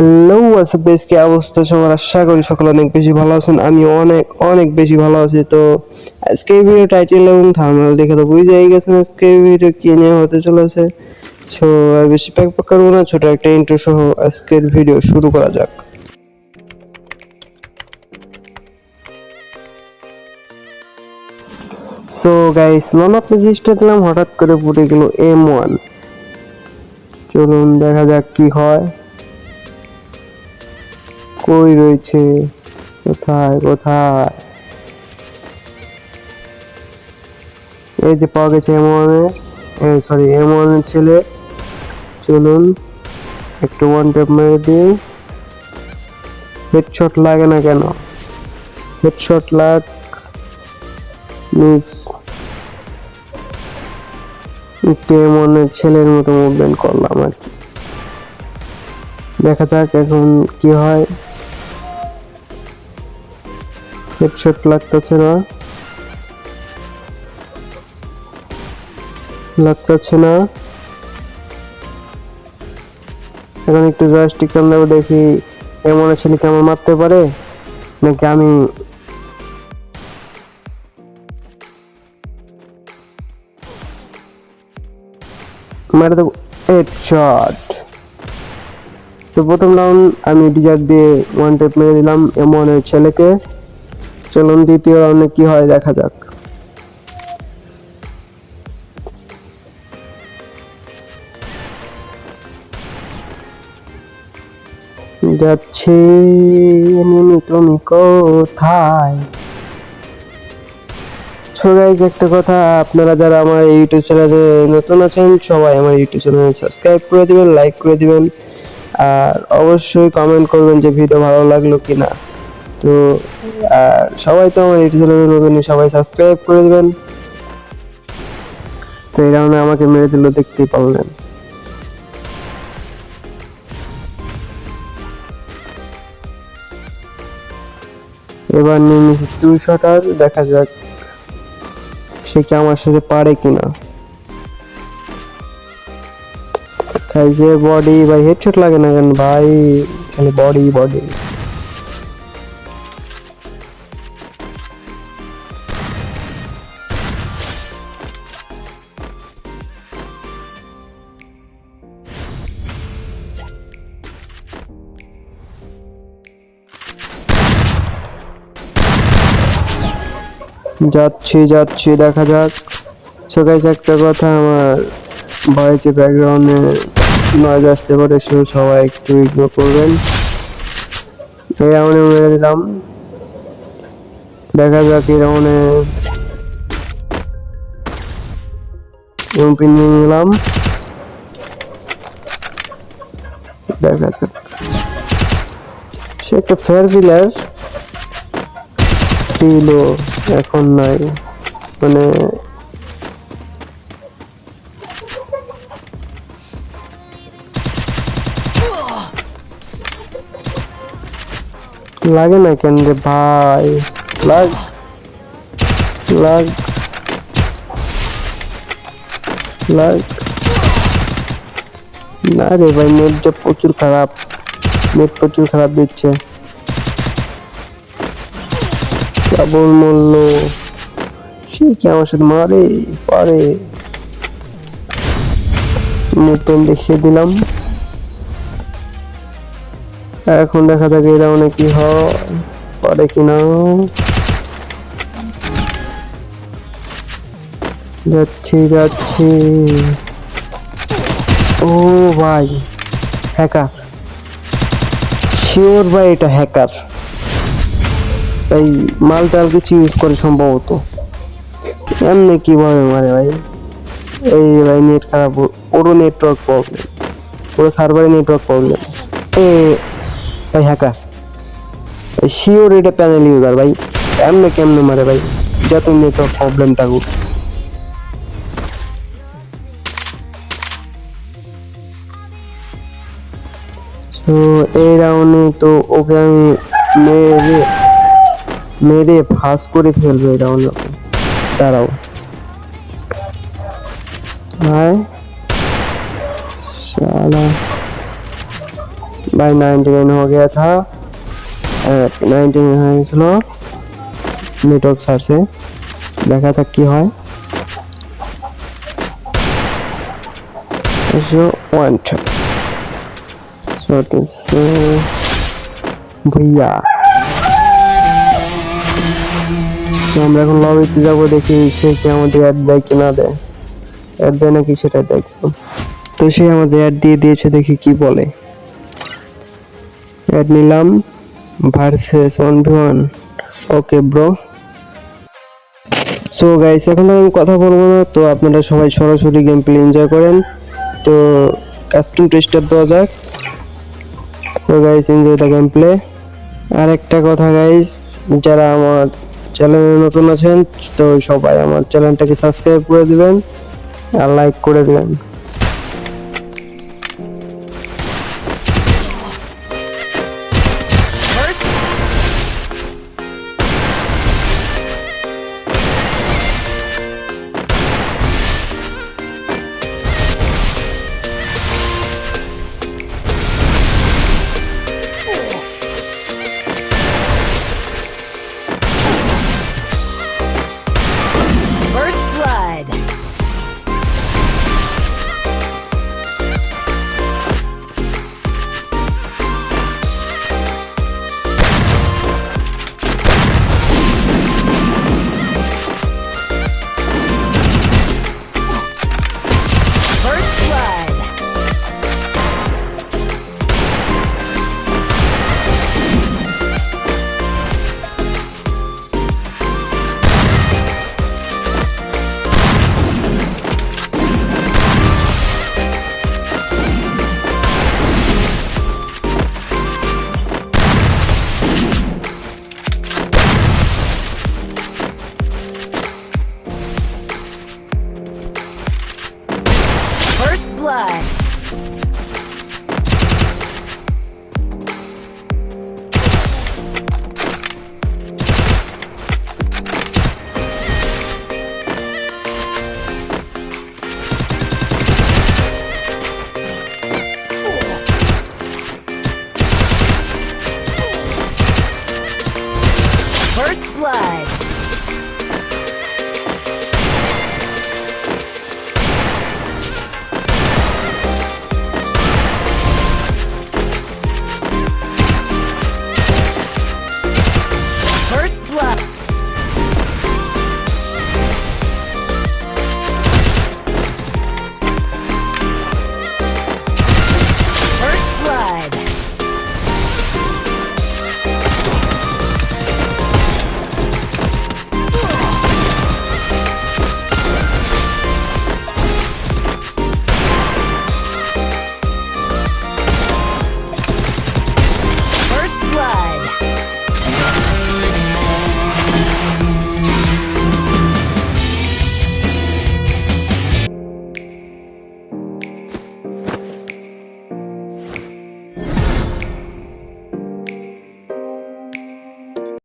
Hello WhatsApp guys, কি অবস্থা সবার? আশা করি সকলে অনেক বেশি ভালো আছেন। আমি অনেক অনেক বেশি ভালো আছি। তো আজকে এই ভিডিও টাইটেল এবং থাম্বনেল দেখে তো বুঝেই গেছেন আজকে এই ভিডিও কি নিয়ে হতে চলেছে। সো আর বেশি প্যাক করবো না, ছোট একটা ইন্ট্রো সহ আজকের ভিডিও শুরু করা যাক। সো গাইস, লোন আপনি জিনিসটা দিলাম, হঠাৎ করে ফুটে গেল M1। চলুন দেখা যাক কি হয়। কই রয়েছে? কোথায় কোথায়? এই যে পাওয়া গেছে M1 এর ছেলে। চলুন একটু ওয়ান ট্যাপ মেরে দিই। হেডশট লাগে না কেন? হেডশট লাগ মিস। একটু M1 এর ছেলের মতো মুভমেন্ট করলাম আর কি। দেখা যাক এখন কি হয়। হেডশট লাগতেছে না, এখন একটু জয়স্টিক টান দেবো, দেখি M1 এর ছেলে কেমন মারতে পারে, নাকি আমি মেরে দেবো হেডশট। তো প্রথম রাউন্ড আমি ডিজার্ট দিয়ে ওয়ান ট্যাপ মেরে দিলাম M1 এর ছেলেকে। চলুন দ্বিতীয় রাউন্ডে কি হয় দেখা যাক। যাচ্ছি তুমি কোথায়? সো গাইস, একটা কথা, আপনারা যারা আমার ইউটিউব চ্যানেলে নতুন আছেন সবাই আমার ইউটিউব চ্যানেল সাবস্ক্রাইব করে দিবেন, লাইক করে দিবেন, আর অবশ্যই কমেন্ট করবেন যে ভিডিও ভালো লাগলো কিনা। তো আর সবাই তো আমার ইউটিউব চ্যানেলে নতুন, সবাই সাবস্ক্রাইব করে দিবেন। তো এই রাউন্ডে আমাকে মেরে দিল, দেখতেই পারলেন। এবার নিয়ে নিয়েছি 2 শটার, দেখা যাক সে কি আমার সাথে পারে কিনা। খাইছে বডি ভাই, হেডশট লাগে না কেন ভাই? খালি বডি বডি। যাচ্ছি দেখা যাক। সো গাইস, একটা কথা, আমার ভয়েসে ব্যাকগ্রাউন্ডে নয়েজ আসতে পারে, সবাই একটু ইগনোর করবেন। এই রাউন্ডে মেরে দিলাম, দেখা যাক এই রাউন্ডে এমপি নিয়ে নিলাম, দেখা যাক। সে একটা ফেয়ার প্লেয়ার ছিল, এখন নাই, মানে লাগে না কেন রে ভাই? লাগ লাগ লাগ না রে ভাই, নেট প্রচুর খারাপ দিচ্ছে। কেবল মূল্য সে কি আমার সাথে মারে পারে? মুভমেন্ট দেখিয়ে দিলাম। এখন দেখা যাক এই রাউন্ডে কি হয়, পারে কিনা। যাচ্ছি। ও ভাই, হ্যাকার শিওর ভাই, এটা হ্যাকার। এই মালটাল কিছু ইউজ করে সম্ভবত। এমনি কিভাবে মারে ভাই? এই ভাই নেট খারাপ, পুরো নেটওয়ার্ক প্রবলেম, পুরো সার্ভারে নেটওয়ার্ক প্রবলেম। এ ভাই হ্যাকার, শিওর এটা প্যানেল ইউজার ভাই। কেমনে মারে ভাই? যত নেটওয়ার্ক প্রবলেম থাকুক। তো এই রাউন্ডে তো ওকে আমি মেরে ফাঁস করে ফেলবো এই রাউন্ডে। দাঁড়াও, শালা भाई 99 हो गया था, 99 হয়েছিল নেটওয়ার্ক সার্চে দেখা যাক কি হয়। 1 भैया তো আমরা এখন লবিতে যাবো, দেখি সে কি আমাদের অ্যাড দেয় কি না দেয়, অ্যাড দেয় নাকি সেটা দেখবো। তো সে আমাদের অ্যাড দিয়ে দিয়েছে, দেখি কি বলে। অ্যাড নিলাম versus 1v1, okay bro. So guys এখন আমি কথা বলবো না, তো আপনারা সবাই সরাসরি গেম প্লে এনজয় করেন। তো কাস্টম টেস্টার দেওয়া যাক। So guys enjoy the gameplay. আর একটা কথা গাইস, যারা আমার চ্যানেলে নতুন আছেন তো সবাই আমার চ্যানেলটাকে সাবস্ক্রাইব করে দিবেন আর লাইক করে দিবেন।